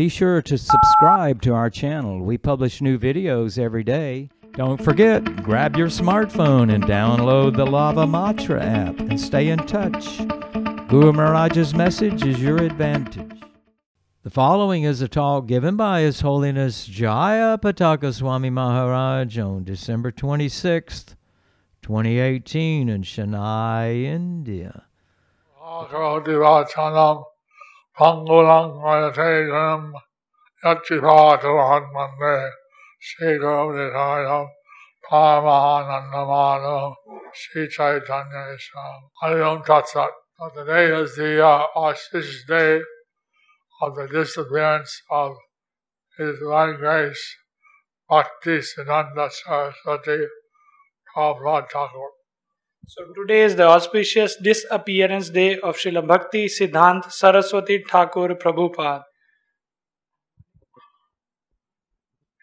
Be sure to subscribe to our channel. We publish new videos every day. Don't forget, grab your smartphone and download the Lava Matra app and stay in touch. Guru Maharaj's message is your advantage. The following is a talk given by His Holiness Jayapataka Swami Maharaj on December 26th, 2018 in Chennai, India. Pangulang Ayateganam Yatchipatavan Mande Shego Nitayam Paramahanandamano Sri Caitanya Islam. Hariom Tatsat. Today is the auspicious day of the disappearance of His Divine Grace Bhakti Siddhanta Saraswati Prabhupada Thakur. So today is the auspicious disappearance day of Srila Bhakti Siddhanta Saraswati Thakur Prabhupada.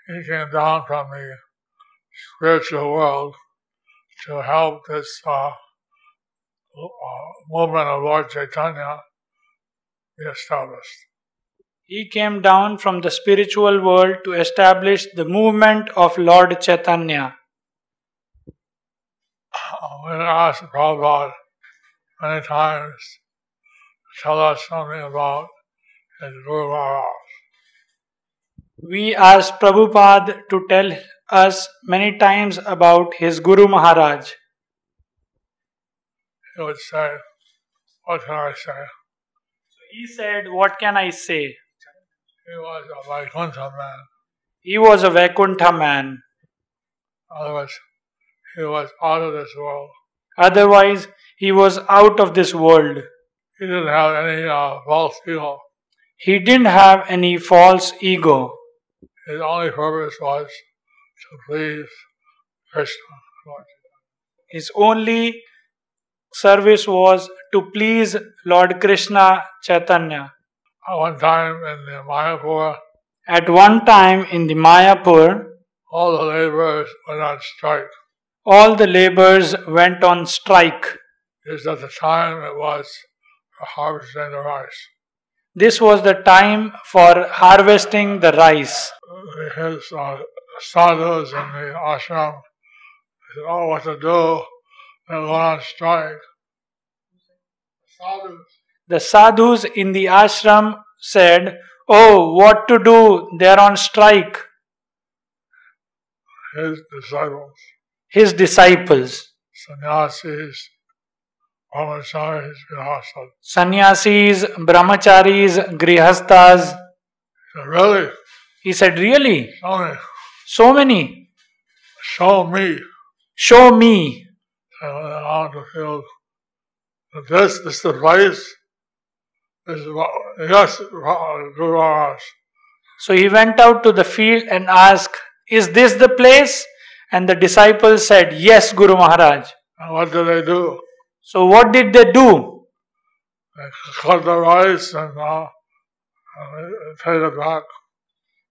He came down from the spiritual world to help this movement of Lord Chaitanya be established. He came down from the spiritual world to establish the movement of Lord Chaitanya. We asked Prabhupada many times to tell us something about his Guru Maharaj. We asked Prabhupada to tell us many times about his Guru Maharaj. He would say, what can I say? So he said, what can I say? He was a Vaikuntha man. He was a Vaikuntha man. Otherwise, he was out of this world. Otherwise, he was out of this world. He didn't have any false ego. He didn't have any false ego. His only purpose was to please Krishna. His only service was to please Lord Krishna Chaitanya. At one time in the Mayapur, all the laborers went on strike. All the laborers went on strike. This at the time it was for harvesting the rice. This was the time for harvesting the rice. His sadhus in the ashram said, oh, what to do? They went on strike. The sadhus in the ashram said, oh, what to do? They are on strike. His disciples. Sannyasis, brahmacharis, grihastas. Really? He said, really? So many. Show me. So I to feel that this is the place. This is yes, Guru Maharaj. So he went out to the field and asked, is this the place? And the disciples said, yes, Guru Maharaj. And what did they do? So what did they do? They cut the rice and take it back.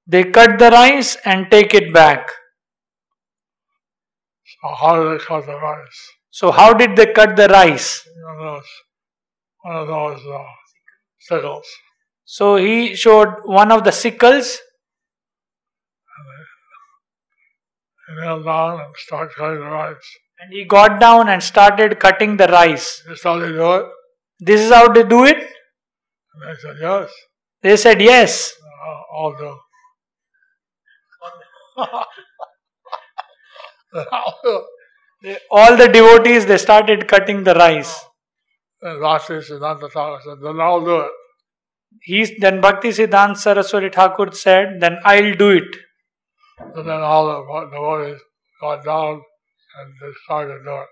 They cut the rice and take it back. So how did they cut the rice? So how did they cut the rice? One of those sickles. So he showed one of the sickles. He knelt down and started cutting the rice. And he got down and started cutting the rice. This is how they do it? This is how they do it? And they said, yes. They said, yes. All do. All the devotees, they started cutting the rice. And Bhakti Siddhanta Thakur said, then I'll do it. Then Bhakti Siddhanta Saraswati Thakur said, then I'll do it. And then all the devotees got down and they started doing it.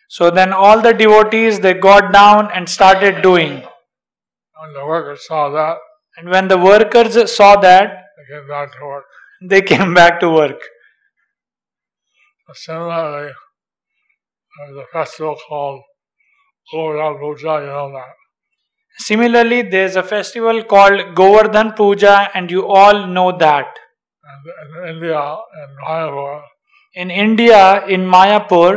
So then all the devotees, they got down and started doing. When the workers saw that, and when the workers saw that, they came back to work. They came back to work. Similarly, there's a festival called Govardhan Puja, you know that. Similarly, there's a festival called Govardhan Puja, and you all know that. And in India, in Mayapur,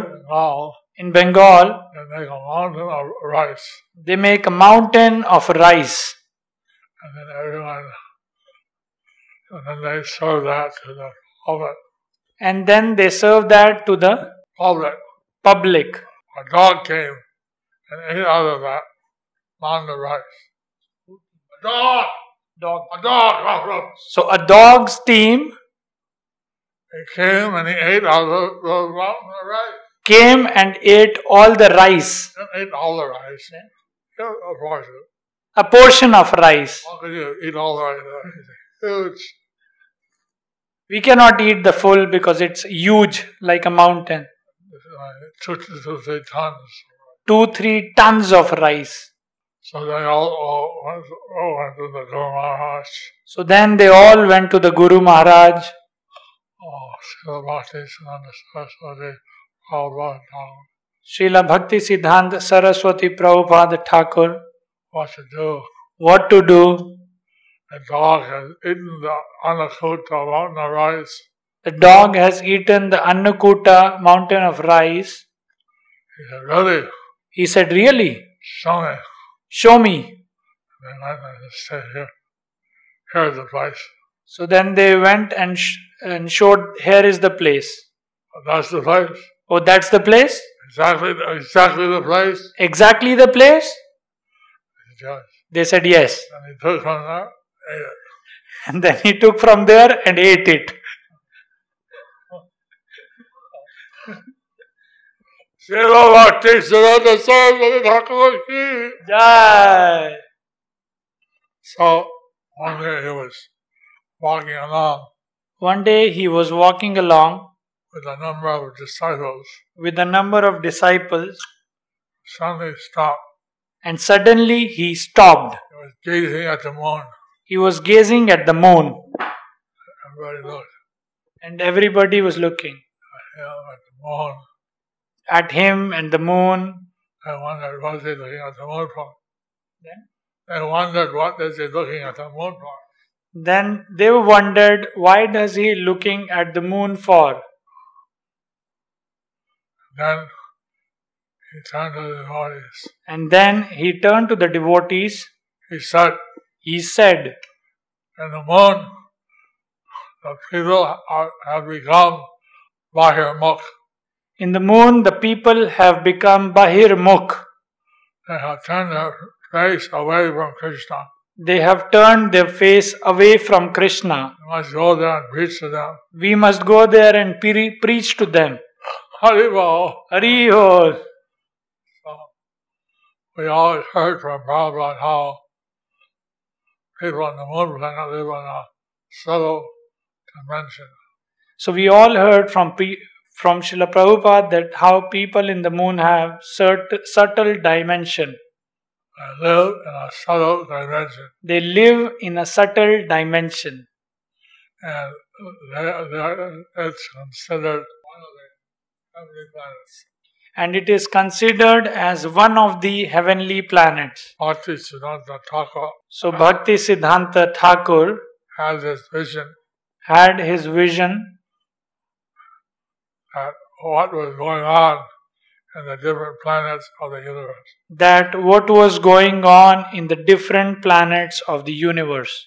in Bengal, they make a mountain of rice. They make a mountain of rice. And then everyone And then they serve that to the public. And then they serve that to the public. A dog came and ate out of that mound of rice. A dog! A dog! So a dog's team He came and he ate out of the mountain of rice. came and ate all the rice. He ate all the rice. Yeah, of course. A portion of rice. How could you eat all the rice? Huge. We cannot eat the full because it's huge, like a mountain. 2-3 tons. 2-3 tons of rice. So they all went to the Guru Maharaj. So then they all went to the Guru Maharaj. Srila Bhakti Siddhanta Saraswati Prabhupada Thakur. Srila Bhakti Siddhanta Saraswati Prabhupada Thakur. What to do? What to do? The dog has eaten the Annakuta mountain of rice. The dog has eaten the Annakuta mountain of rice. He said, really? He said, really? Show me. Show me. And then I said, here's the place. So then they went and showed, here is the place. That's the place. Oh, that's the place? Exactly the place. Exactly the place? Yes. They said yes. And he took from there, ate it. And then he took from there and ate it. Srila Bhakti Siddhanta Saraswati Thakur ki. Jai. So one day he was walking along One day he was walking along with a number of disciples. with a number of disciples, Suddenly stopped. and suddenly he stopped. He was gazing at the moon. He was gazing at the moon, Everybody looked and everybody was looking at him, at the moon. at him and the moon. They wondered, what is he looking at the moon for? They wondered, what is he looking at the moon for? Then they wondered, why does he looking at the moon for? Then he turned to the devotees. And then he turned to the devotees. He said, in the moon, the people have become Bahir-mukh. In the moon, the people have become Bahir-mukh. They have turned their face away from Krishna. They have turned their face away from Krishna. We must go there and preach to them. We must go there and preach to them. Haribol. Harihol. So we always heard from Prabhupada how people on the moon planet live on a subtle dimension. So we all heard from Srila Prabhupada that how people in the moon have subtle dimension. They live in a subtle dimension. They live in a subtle dimension. And it's considered one of the heavenly planets. And it is considered as one of the heavenly planets. Bhakti Siddhanta Thakur. So Bhakti Siddhanta Thakur had his vision that what was going on in the different planets of the universe. That what was going on in the different planets of the universe.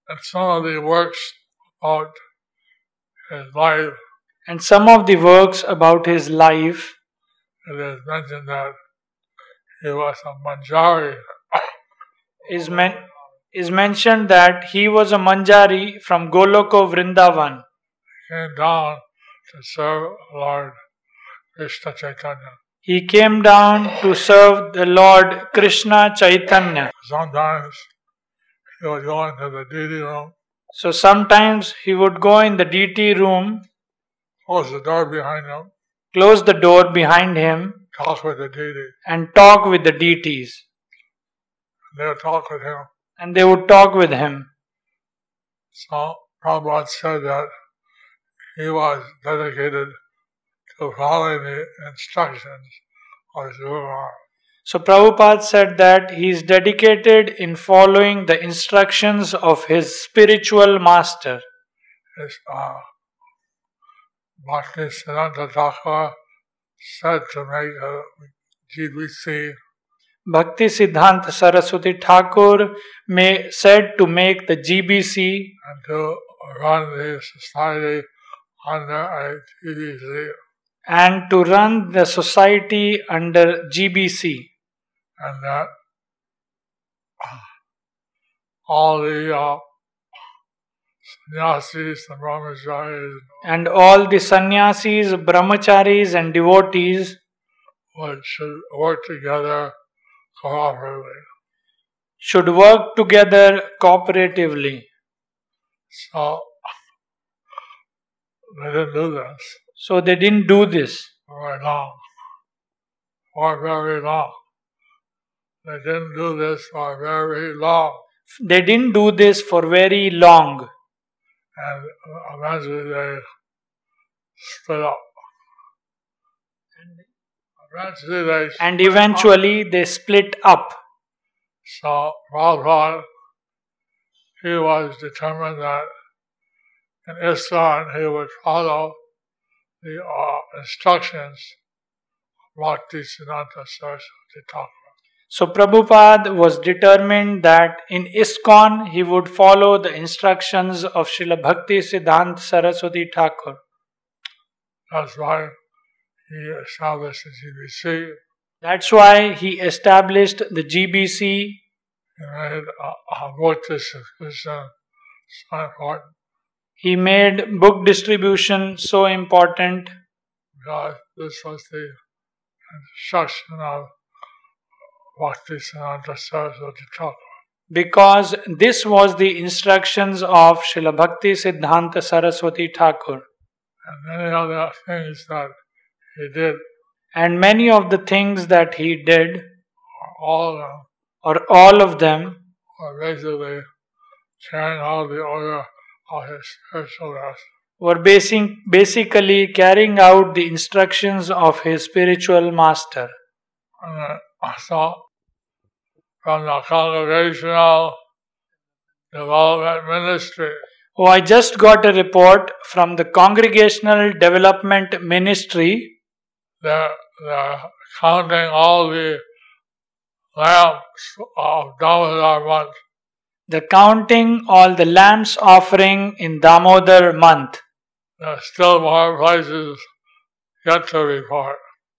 And some of the works about his life, and some of the works about his life, it is mentioned that he was a Manjari. Is mentioned that he was a Manjari from Goloko Vrindavan. He came down to serve Lord Krishna Chaitanya. He came down to serve the Lord Krishna Chaitanya. Sometimes he would go into the deity room. So sometimes he would go in the deity room, Close the door behind him. Close the door behind him, Talk with the deity. And talk with the deities. They would talk with him. And they would talk with him. So Prabhupada said that he was dedicated to following the instructions of his Guru Maharaj. So Prabhupada said that he is dedicated in following the instructions of his spiritual master. His Bhakti Siddhanta Thakur said to make a GBC Bhakti Siddhanta Saraswati Thakur said to make the GBC and to run the society under a TBC. and to run the society under GBC. And that all the sannyasis and brahmacharis And all the sannyasis, brahmacharis and devotees should work together cooperatively. should work together cooperatively. So they didn't do this So they didn't do this for very long. For very long. They didn't do this for very long. They didn't do this for very long. And eventually they split up. And eventually they split up. So Prabhupada, he was determined that in ISKCON he would follow the instructions of Bhaktisiddhanta Saraswati Thakur. So Prabhupada was determined that in ISKCON he would follow the instructions of Srila Bhakti Siddhanta Saraswati Thakur. That's why he established the GBC. That's why he established the GBC. He made book distribution so important. He made book distribution so important Because this was the instruction of Bhaktisiddhanta Saraswati Thakur. because this was the instructions of Srila Bhakti Siddhanta Saraswati Thakur. And many other things that he did, And many of the things that he did, all of them, or all of them, were basically carrying out the order of his spiritual master. were basically carrying out the instructions of his spiritual master. And so, from the Congregational Development Ministry, Oh, I just got a report from the Congregational Development Ministry. they're counting all the lamps of Damodar month. They're counting all the lamps offering in Damodar month. There are still more places yet to report.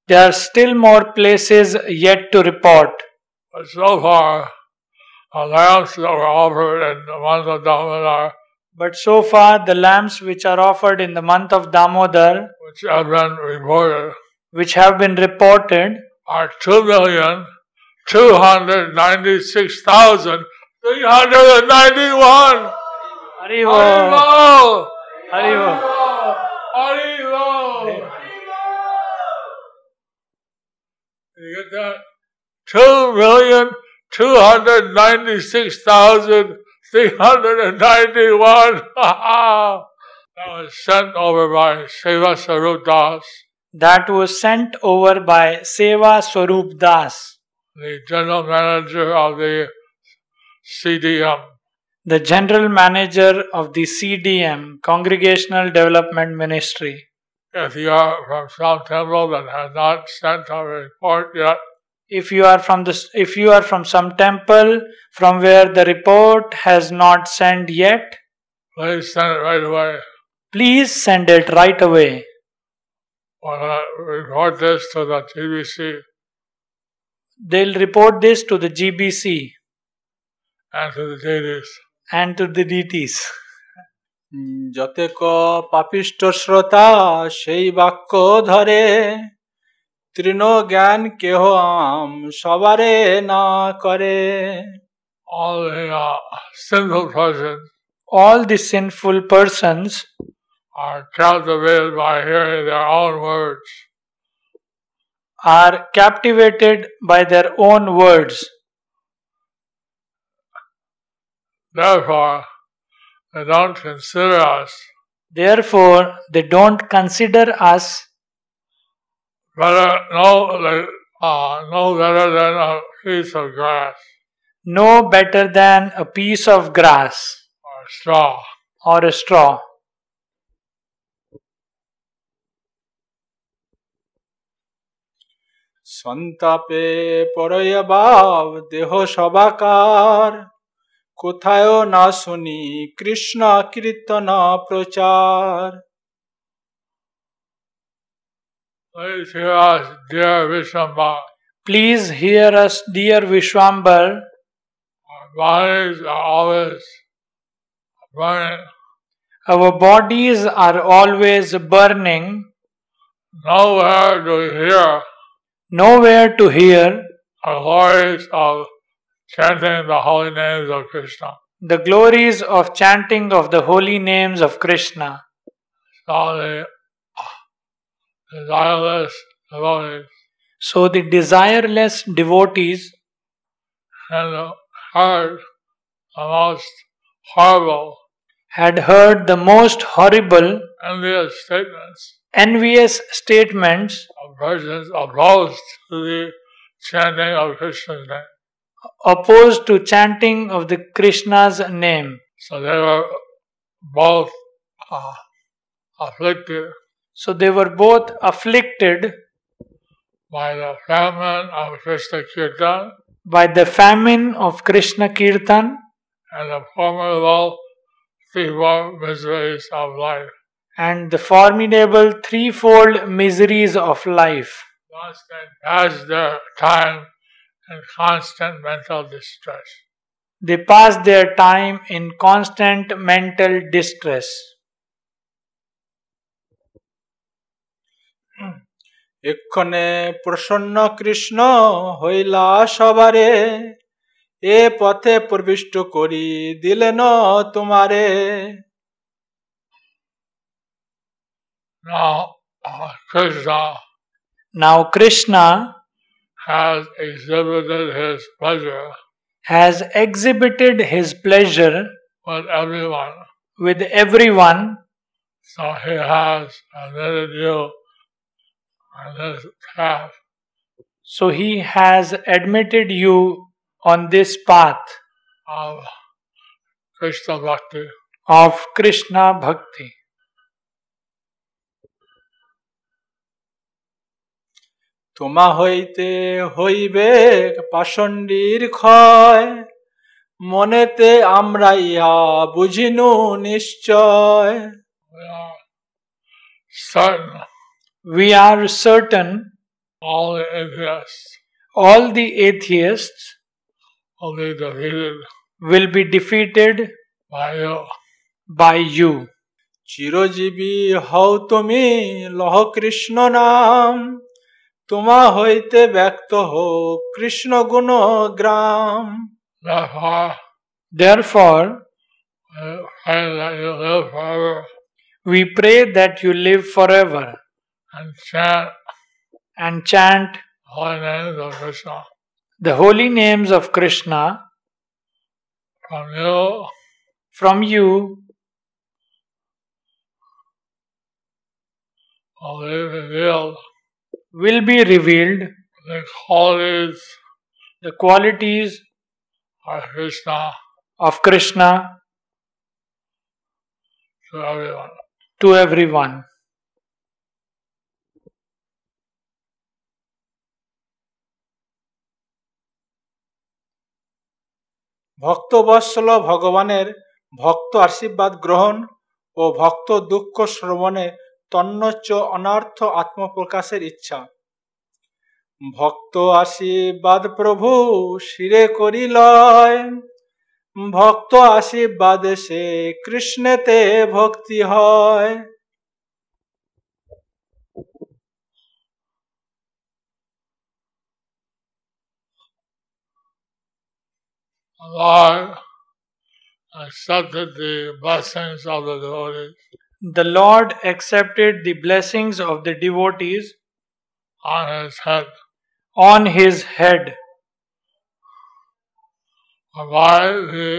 There are still more places yet to report. But so far, the lamps that were offered in the month of Damodar, But so far, the lamps which are offered in the month of Damodar, which have been reported, which have been reported, are 2,296,391. Haribo, Haribol! Haribo. Haribol! You get that? 2,296,391. That was sent over by Seva Sarup Das, That was sent over by Seva Swarup Das, the general manager of the CDM. the general manager of the CDM, Congregational Development Ministry. If you are from some temple that has not sent a report yet, If you are from some temple from where the report has not sent yet, please send it right away. please send it right away. We're going to report this to the TBC They'll report this to the GBC and to the deities. and to the deities. যতেক পাপিষ্ট শ্রোতা সেই বাক্য ধরে তৃণ জ্ঞান কেহ আম সবারে না করে। All the sinful persons All the sinful persons are captivated by hearing their own words. are captivated by their own words. Therefore, they don't consider us Therefore, they don't consider us better, no better than a piece of grass no better than a piece of grass or straw. or a straw. সন্তাপে পরয়ে ভাব দেহ সবাকার কোথায় না শুনি কৃষ্ণ কীর্তন প্রচার। Please hear us, dear Vishwambar. Please hear us, dear Vishwambar. Our bodies are always burning. Our bodies are always burning. Nowhere do we hear Nowhere to hear the glories of chanting the holy names of Krishna. the glories of chanting of the holy names of Krishna. So the desireless devotees had heard the most horrible, envious statements of persons opposed to the chanting of Krishna's name. opposed to chanting of the Krishna's name. So they were both afflicted So they were both afflicted by the famine of Krishna Kirtan by the famine of Krishna Kirtan and the formidable threefold miseries of life. and the formidable threefold miseries of life. Thus they passed their time in constant mental distress. They passed their time in constant mental distress. এক্ষণে প্রসন্ন কৃষ্ণ হইলা সবারে এ পথে প্রবিষ্ট করি দিলেন তোমারে। Now Krishna Now Krishna has exhibited his pleasure with everyone. So he has admitted you on this path. So he has admitted you on this path of Krishna Bhakti. Of Krishna Bhakti. তোমা হইতে হইবে পাষণ্ডীর ক্ষয় মনেতে আমরা ইহা বুঝিনু নিশ্চয়। We are certain all the atheists will be defeated by you. চিরজীবী হও তুমি লহ কৃষ্ণ নাম তোমা হইতে ব্যক্ত হোক কৃষ্ণ গুণ গ্রাম। Therefore, we pray that you live forever and chant the holy names of Krishna. From you will be revealed the qualities of Krishna to everyone. ভক্তবৎসল ভগবানের ভক্ত আশীর্বাদ গ্রহণ ও ভক্ত দুঃখ শ্রবণে তন্মচ্চ অনর্থ আত্মপ্রকাশের ইচ্ছা। ভক্ত আশীর্বাদ প্রভু শিরে করিলয় ভক্ত আশীর্বাদে সে কৃষ্ণেতে ভক্তি হয়। Lord accepted the blessings of the devotees. The Lord accepted the blessings of the devotees on his head. On his head. By the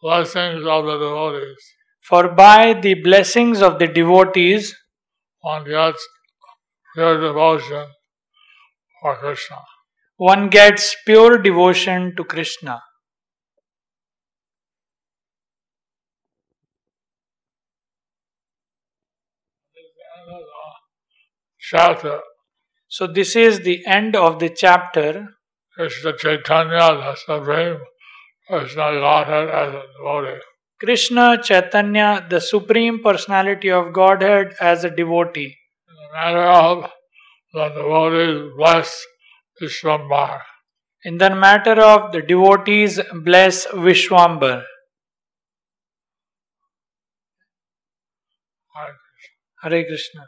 blessings of the devotees. For by the blessings of the devotees, one gets pure devotion for Krishna. One gets pure devotion to Krishna. Chapter. So this is the end of the chapter. Krishna Chaitanya, the Supreme Personal Godhead as a devotee. Krishna Chaitanya, the Supreme Personality of Godhead as a devotee. In the matter of the devotees bless Vishwambar. In the matter of the devotees bless Vishwambar. Hare Krishna.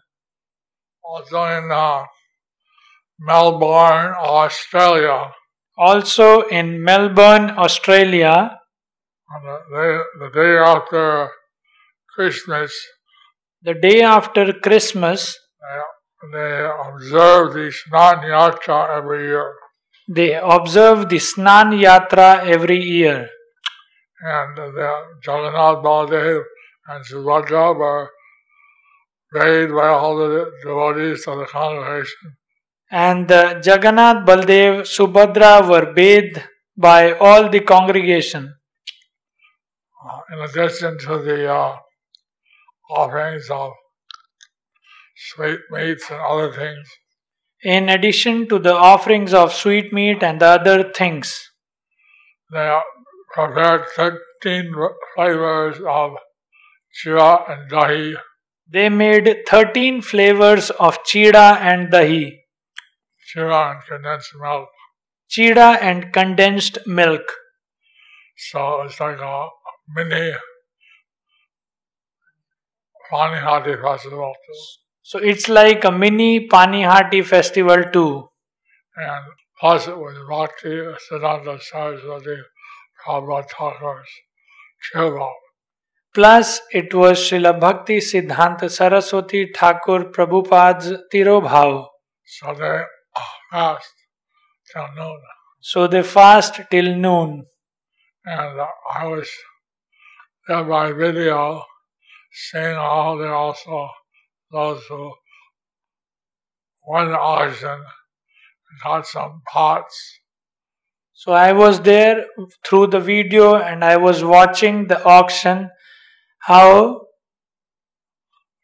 Also in Melbourne, Australia, Also in Melbourne, Australia, on the day after Christmas, the day after Christmas, they observe the Snan Yatra every year. they observe the Snan Yatra every year. And the Jagannath Baladev and Subhadra were bathed by all the devotees of the congregation. And Jagannath, Baldev, Subhadra were bathed by all the congregation. In addition to the offerings of sweetmeats and other things, In addition to the offerings of sweetmeat and the other things, they prepared 13 flavors of chira and dahi. they made 13 flavors of chida and dahi. Chira and condensed milk. Chida and condensed milk. So it's like a mini Panihati festival too. So it's like a mini Panihati festival too. And plus it was Bhakti Siddhanta Saraswati Prabhupada Thakur's Chirva. Plus it was Srila Bhakti Siddhanta Saraswati Thakur Prabhupada's Tirobhav. So they fast till noon. So they fast till noon. And I was there by video seeing how they also, those who won the auction and got some pots. So I was there through the video and I was watching the auction, how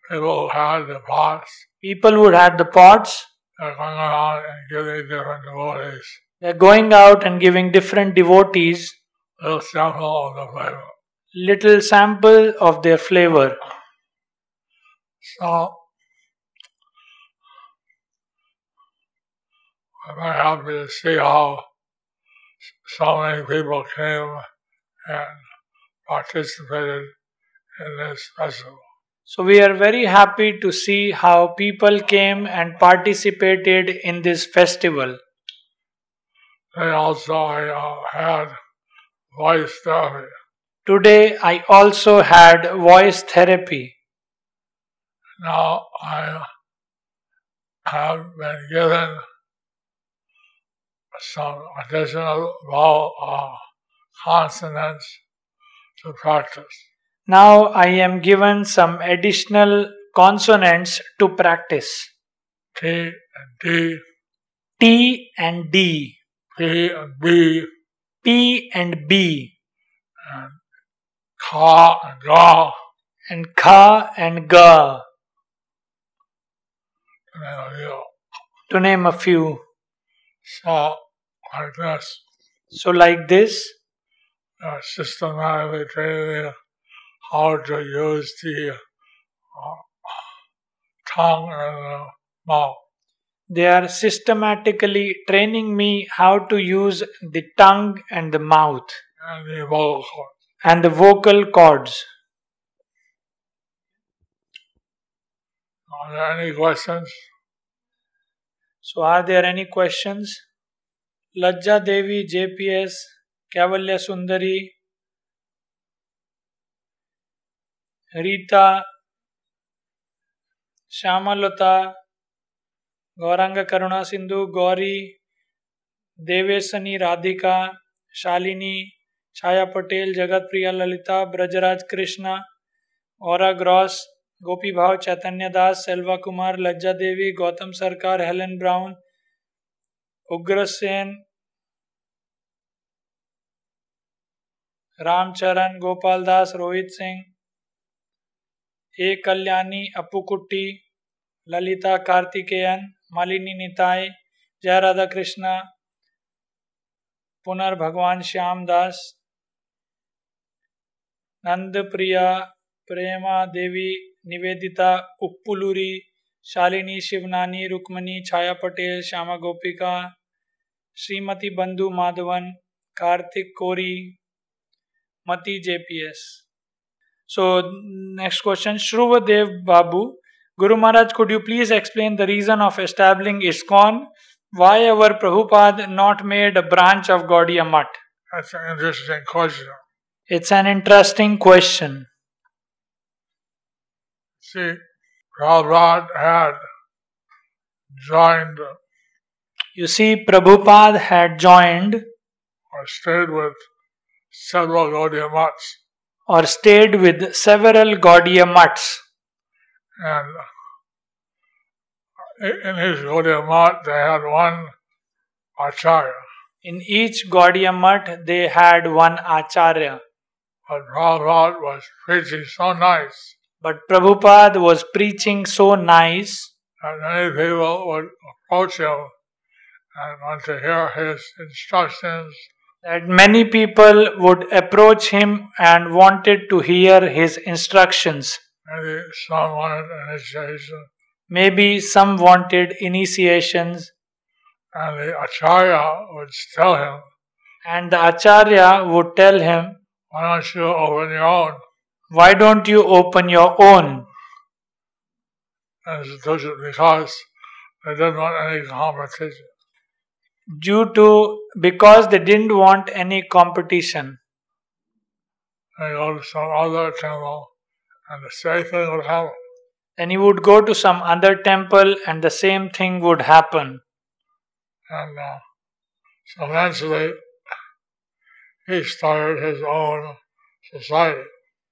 People who had the pots, people would have the pots. they're going around and giving different devotees They're going out and giving different devotees a little sample of the flavor. little sample of their flavor. So I'm very happy to see how so many people came and participated in this festival. So we are very happy to see how people came and participated in this festival. They also had voice therapy. Today I also had voice therapy. Now I have been given some additional vowel consonants to practice. Now I am given some additional consonants to practice. T and D, T and D, P and B, P and B, and Ka and Ga, and Kha and Ga, to name a few. to name a few. So, like this, So like this, systematically training how to use the tongue and the mouth. they are systematically training me how to use the tongue and the mouth And the vocal cords. and the vocal cords. Are there any questions? So are there any questions? Lajja Devi, JPS, Kavalya Sundari, Rita, Shamalata, Gauranga Karuna Sindhu, Gauri, Devesani Radhika, Shalini, Chaya Patel, Jagat Priya Lalita, Brajraj Krishna, Aura Gross, Gopi Bhav, Chaitanya Das, Selva Kumar, Lajja Devi, Gautam Sarkar, Helen Brown, Ugra Sen, Ram Charan, Gopal Das, Rohit Singh, A. Kalyani, Apu Kutti, Lalita Kartikeyan, Malini Nitai, Jai Radha Krishna, Punar Bhagwan Shyam Das, Nand Priya, Prema Devi, Nivedita Uppuluri, Shalini Shivnani, Rukmani, Chaya Patel, Shama Gopika, Srimati Bandhu Madhavan, Karthik Kori, Mati JPS. So, next question, Shruvadev Babu. Guru Maharaj, could you please explain the reason of establishing ISKCON? Why our Prabhupada not made a branch of Gaudiya Math? That's an interesting question. It's an interesting question. See, Prabhupada had joined You see, Prabhupada had joined or stayed with several Gaudiya Maths, or stayed with several Gaudiya Maths. and in his Gaudiya Math they had one Acharya. In each Gaudiya Math, they had one Acharya. But Prabhupada was preaching so nice But Prabhupada was preaching so nice that many people would approach him and want to hear his instructions, that many people would approach him and wanted to hear his instructions. maybe some wanted initiation, Maybe some wanted initiations, and the Acharya would tell him, and the Acharya would tell him, why don't you open your own why don't you open your own institution, because they didn't want any competition. because they didn't want any competition. And go to some other temple and the same thing would happen. Then he would go to some other temple and the same thing would happen. And so eventually he started his own society.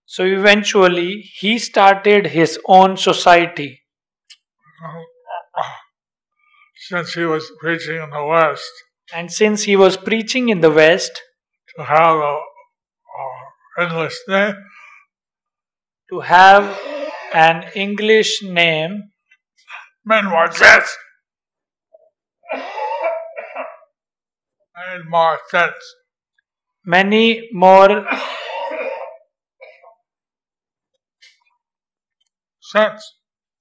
So eventually he started his own society. Since he was preaching in the West, And since he was preaching in the West, to have a English name, to have an English name made more sense. Made more sense. many more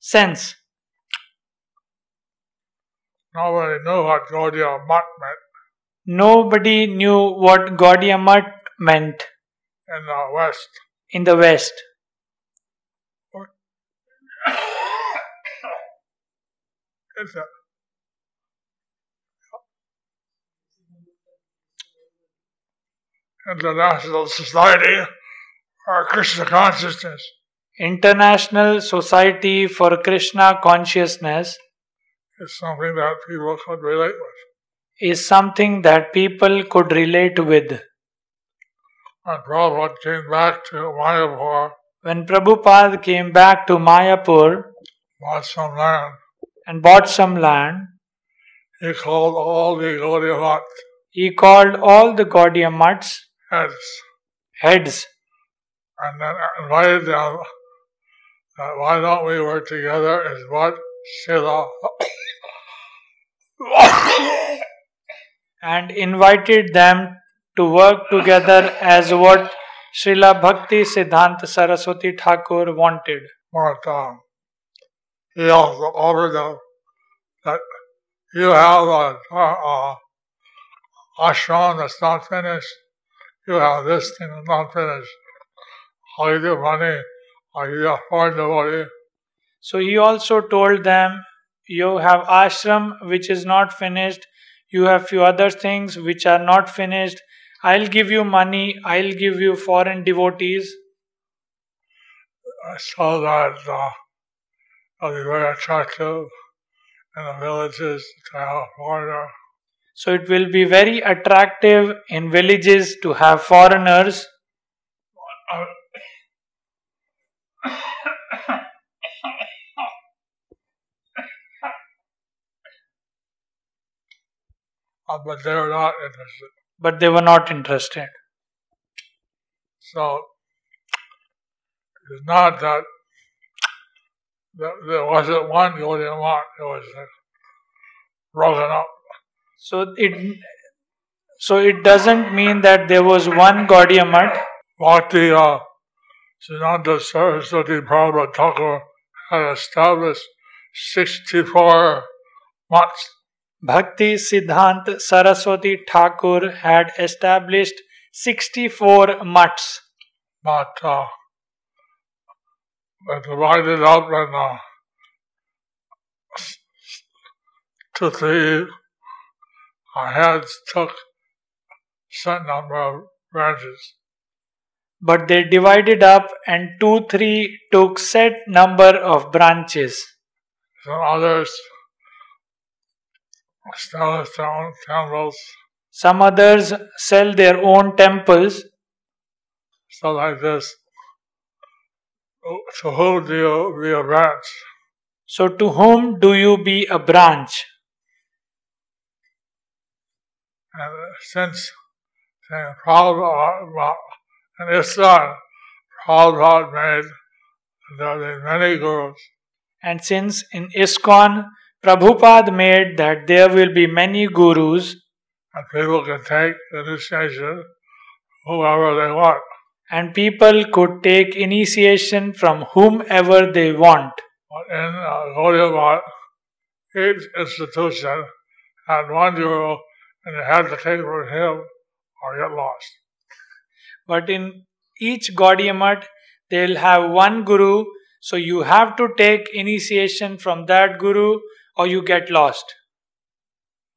sense. Nobody knew what Gaudiya Math meant Nobody knew what Gaudiya Math meant in the West. in the West. It's a International Society for Krishna Consciousness. International Society for Krishna Consciousness Is something that people could relate with. is something that people could relate with. When Prabhupada came back to Mayapur, When Prabhupada came back to Mayapur bought some land, and bought some land, he called all the Gaudiya Math he called all the Gaudiya Maths heads heads and then invited them that why don't we work together is what Srila and invited them to work together as what Srila Bhakti Siddhanta Saraswati Thakur wanted. But he also offered them that you have a ashram that's not finished, you have this thing that's not finished. I'll give you money, I'll give you a foreign devotee. So he also told them, you have ashram which is not finished, you have few other things which are not finished, I'll give you money, I'll give you foreign devotees, So that it'll be very attractive in the villages to have a foreigner. so it will be very attractive in villages to have foreigners. But they were not interested. But they were not interested. So it's not that there wasn't one Gaudiya Math. It was broken up. So it doesn't mean that there was one Gaudiya Math. Bhakti Siddhanta Saraswati Prabhupada Thakur had established 64 months. Bhakti Siddhant Saraswati Thakur had established 64 mats. But they divided up in 2, 3 heads took certain number of branches. But they divided up and 2, 3 took set number of branches. Some others established their own temples. Some others sell their own temples. So like this. To whom do you be a branch? So to whom do you be a branch? And since Prabhupada and his son, Prabhupada made there be many gurus. And since in ISKCON, Prabhupada made that there will be many gurus, and people can take initiation whoever they want. and people could take initiation from whomever they want. But in Gaudiya Math, each institution had one guru, and you had to take it from him or get lost. But in each Gaudiya Math, they'll have one guru, so you have to take initiation from that guru or you get lost.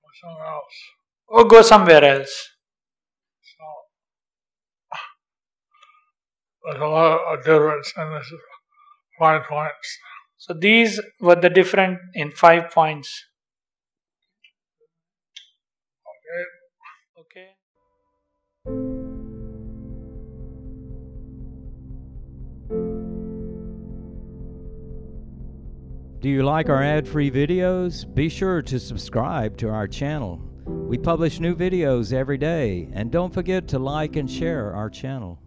Or somewhere else. Or go somewhere else. So, there's a lot of difference in this 5 points. So these were the different in 5 points. Okay. Do you like our ad-free videos? Be sure to subscribe to our channel. We publish new videos every day, and don't forget to like and share our channel.